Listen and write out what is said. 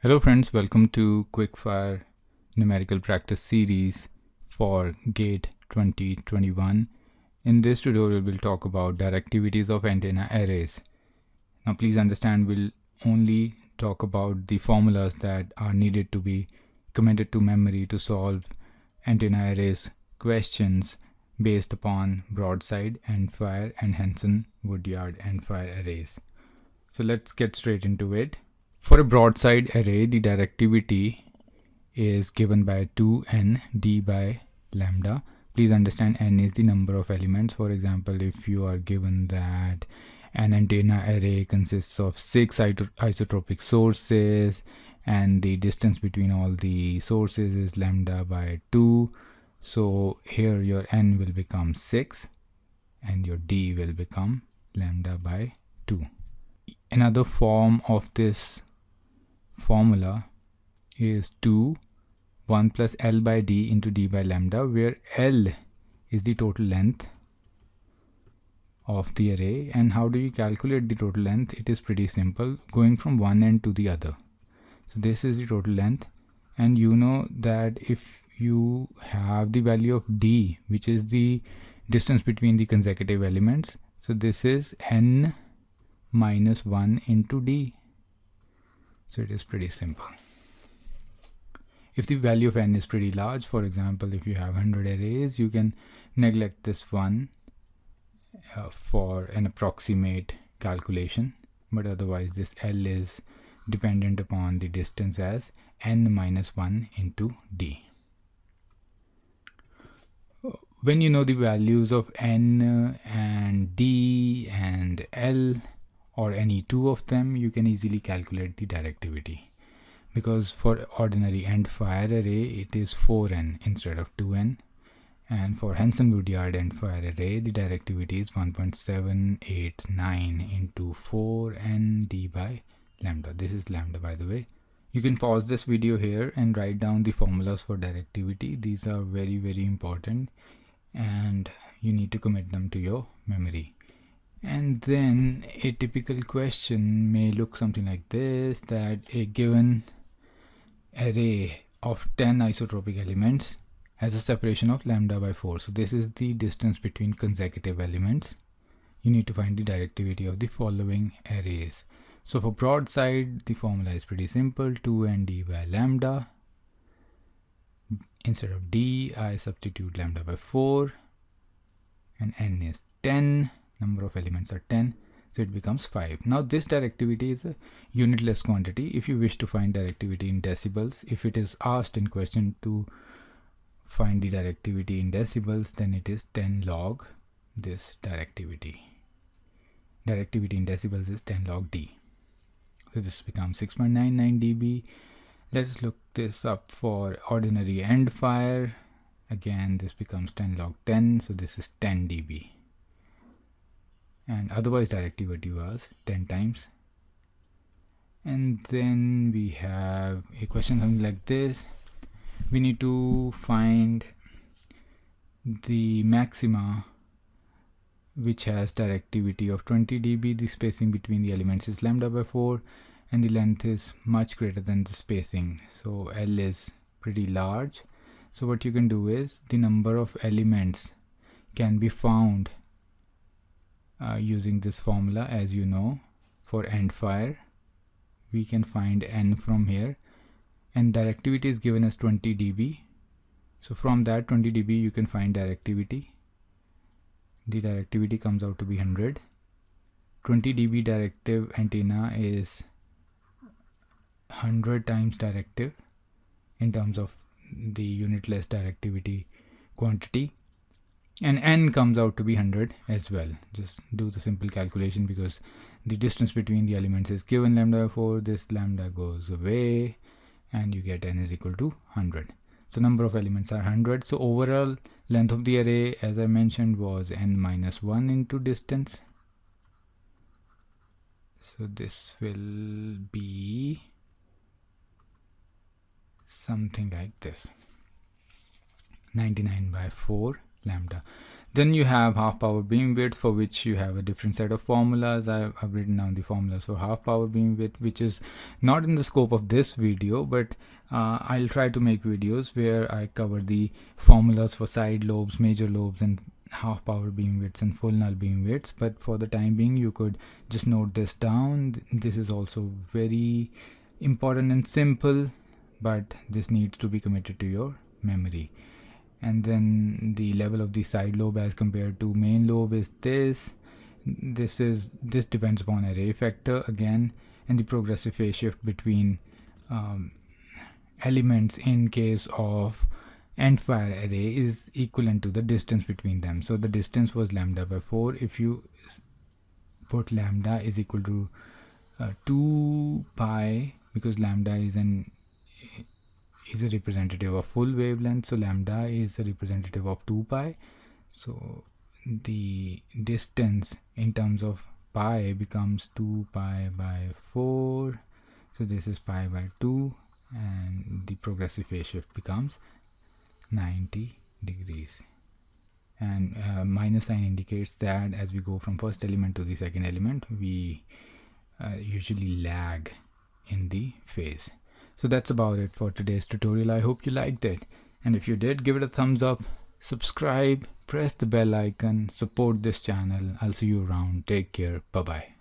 Hello friends, welcome to Quickfire Numerical Practice Series for GATE 2021. In this tutorial, we'll talk about directivities of antenna arrays. Now please understand, we'll only talk about the formulas that are needed to be committed to memory to solve antenna arrays questions based upon broadside, endfire, and Henson Woodyard endfire arrays. So let's get straight into it. For a broadside array, the directivity is given by 2n d by lambda. Please understand n is the number of elements. For example, if you are given that an antenna array consists of 6 isotropic sources and the distance between all the sources is lambda by 2, so here your n will become 6 and your d will become lambda by 2. Another form of this formula is 1 plus L by D into D by lambda, where L is the total length of the array. And how do you calculate the total length? It is pretty simple, going from one end to the other. So this is the total length, and you know that if you have the value of D, which is the distance between the consecutive elements, so this is n minus 1 into D. So it is pretty simple. If the value of n is pretty large, for example, if you have 100 arrays, you can neglect this one for an approximate calculation, but otherwise this L is dependent upon the distance as n minus 1 into D. When you know the values of n and D and L, or any two of them, you can easily calculate the directivity, because for ordinary endfire array it is 4n instead of 2n, and for Henson Woodyard endfire array the directivity is 1.789 into 4n d by lambda. This is lambda, by the way. You can pause this video here and write down the formulas for directivity. These are very important and you need to commit them to your memory. And then a typical question may look something like this, that a given array of 10 isotropic elements has a separation of lambda by 4. So this is the distance between consecutive elements. You need to find the directivity of the following arrays. So for broadside, the formula is pretty simple, 2n d by lambda. Instead of d, I substitute lambda by 4, and n is 10. Number of elements are 10, so it becomes 5. Now this directivity is a unitless quantity. If you wish to find directivity in decibels, if it is asked in question to find the directivity in decibels, then it is 10 log this directivity. Directivity in decibels is 10 log D. So this becomes 6.99 dB. Let's look this up for ordinary endfire. Again, this becomes 10 log 10, so this is 10 dB. And otherwise directivity was 10 times. And then we have a question something like this. We need to find the maxima which has directivity of 20 dB. The spacing between the elements is lambda by 4 and the length is much greater than the spacing, so L is pretty large. So what you can do is the number of elements can be found using this formula. As you know, for endfire we can find n from here, and directivity is given as 20 dB. So from that 20 dB you can find directivity. The directivity comes out to be 100. 20 dB directive antenna is 100 times directive in terms of the unitless directivity quantity, and n comes out to be 100 as well. Just do the simple calculation, because the distance between the elements is given lambda by 4. This lambda goes away and you get n is equal to 100. So number of elements are 100. So overall length of the array, as I mentioned, was n minus 1 into distance. So this will be something like this, 99 by 4 lambda. Then you have half power beam width, for which you have a different set of formulas. I've written down the formulas for half power beam width, which is not in the scope of this video, but I'll try to make videos where I cover the formulas for side lobes, major lobes, and half power beam widths and full null beam widths. But for the time being, you could just note this down. This is also very important and simple, but this needs to be committed to your memory. And then the level of the side lobe as compared to main lobe is this. This depends upon array factor again, and the progressive phase shift between elements in case of end fire array is equivalent to the distance between them. So the distance was lambda by 4. If you put lambda is equal to 2 pi, because lambda is a representative of full wavelength, so lambda is a representative of 2 pi. So the distance in terms of pi becomes 2 pi by 4. So this is pi by 2, and the progressive phase shift becomes 90 degrees. And minus sign indicates that as we go from first element to the second element, we usually lag in the phase. So that's about it for today's tutorial. I hope you liked it, and if you did, give it a thumbs up, subscribe, press the bell icon, support this channel. I'll see you around. Take care. Bye bye.